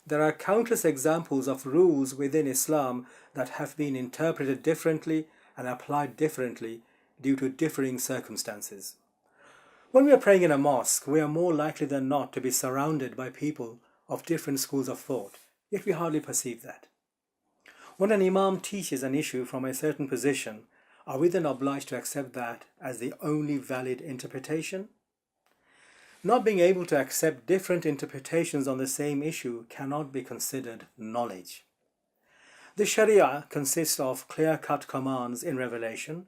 There are countless examples of rules within Islam that have been interpreted differently and applied differently due to differing circumstances. When we are praying in a mosque, we are more likely than not to be surrounded by people of different schools of thought, yet we hardly perceive that. When an imam teaches an issue from a certain position, are we then obliged to accept that as the only valid interpretation? Not being able to accept different interpretations on the same issue cannot be considered knowledge. The Sharia consists of clear-cut commands in revelation,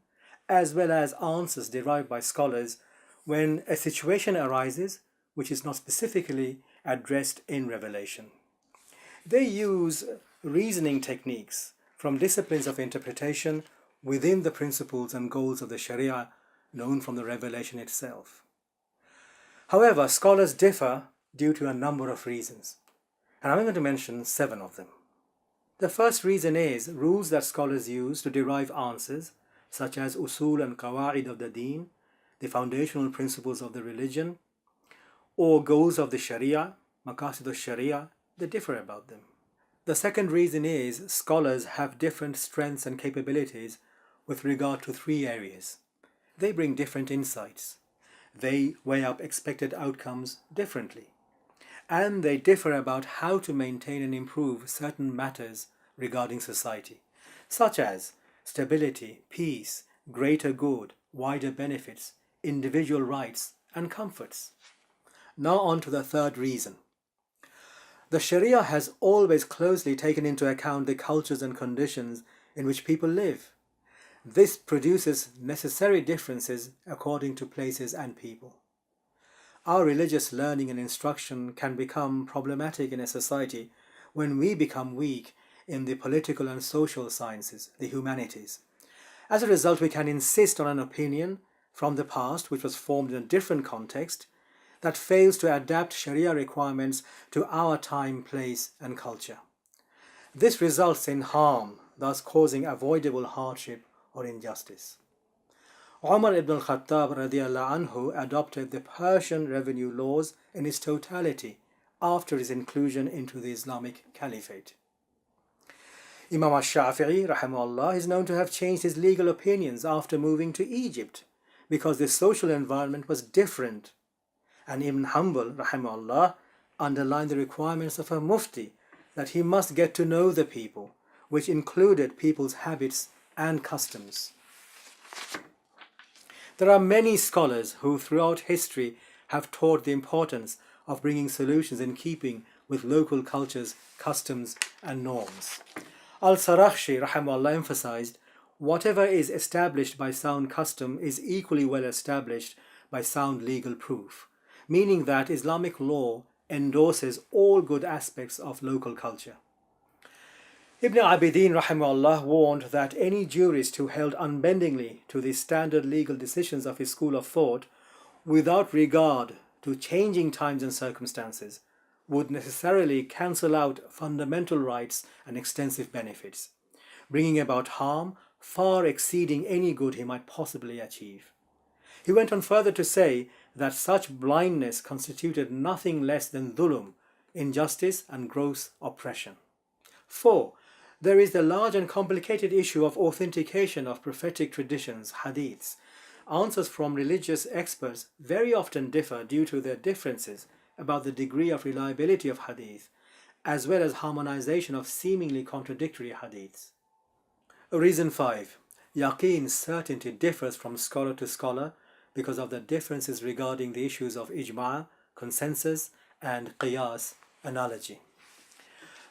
as well as answers derived by scholars when a situation arises which is not specifically addressed in revelation. They use reasoning techniques from disciplines of interpretation within the principles and goals of the Sharia known from the revelation itself. However, scholars differ due to a number of reasons, and I'm going to mention 7 of them. The first reason is rules that scholars use to derive answers, such as usul and qawa'id of the deen, the foundational principles of the religion, or goals of the Sharia, maqasid al-Sharia, they differ about them. The second reason is scholars have different strengths and capabilities with regard to 3 areas. They bring different insights. They weigh up expected outcomes differently. And they differ about how to maintain and improve certain matters regarding society, such as stability, peace, greater good, wider benefits, individual rights, and comforts. Now on to the third reason. The Sharia has always closely taken into account the cultures and conditions in which people live. This produces necessary differences according to places and people. Our religious learning and instruction can become problematic in a society when we become weak in the political and social sciences, the humanities. As a result, we can insist on an opinion from the past which was formed in a different context that fails to adapt Sharia requirements to our time, place, and culture. This results in harm, thus causing avoidable hardship or injustice. Umar ibn al-Khattab radiallahu anhu adopted the Persian revenue laws in its totality after its inclusion into the Islamic Caliphate. Imam al-Shafi'i rahimahullah is known to have changed his legal opinions after moving to Egypt because the social environment was different, and Ibn Hanbal rahimahullah underlined the requirements of a mufti that he must get to know the people, which included people's habits and customs. There are many scholars who throughout history have taught the importance of bringing solutions in keeping with local cultures, customs and norms. Al-Sarakhshi rahimahullah emphasized, whatever is established by sound custom is equally well established by sound legal proof, meaning that Islamic law endorses all good aspects of local culture. Ibn Abidin rahimahullah warned that any jurist who held unbendingly to the standard legal decisions of his school of thought without regard to changing times and circumstances would necessarily cancel out fundamental rights and extensive benefits, bringing about harm far exceeding any good he might possibly achieve. He went on further to say that such blindness constituted nothing less than dhulm, injustice and gross oppression. 4. There is the large and complicated issue of authentication of prophetic traditions, hadiths. Answers from religious experts very often differ due to their differences about the degree of reliability of hadith, as well as harmonization of seemingly contradictory hadiths. Reason 5. Yaqeen certainty differs from scholar to scholar because of the differences regarding the issues of ijma', consensus, and qiyas, analogy.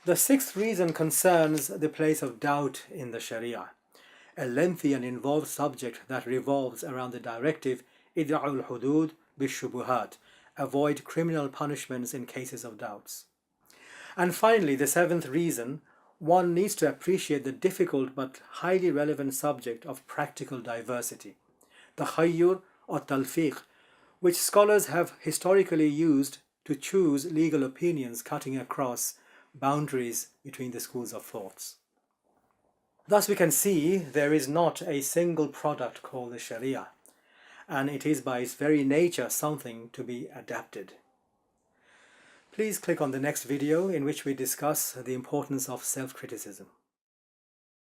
The 6th reason concerns the place of doubt in the Sharia, a lengthy and involved subject that revolves around the directive Idra'ul Hudud bishubuhat, avoid criminal punishments in cases of doubts. And finally, the 7th reason, one needs to appreciate the difficult but highly relevant subject of practical diversity, takhayyur or talfiq, which scholars have historically used to choose legal opinions cutting across boundaries between the schools of thoughts. Thus we can see there is not a single product called the Sharia, and it is by its very nature something to be adapted. Please click on the next video in which we discuss the importance of self-criticism.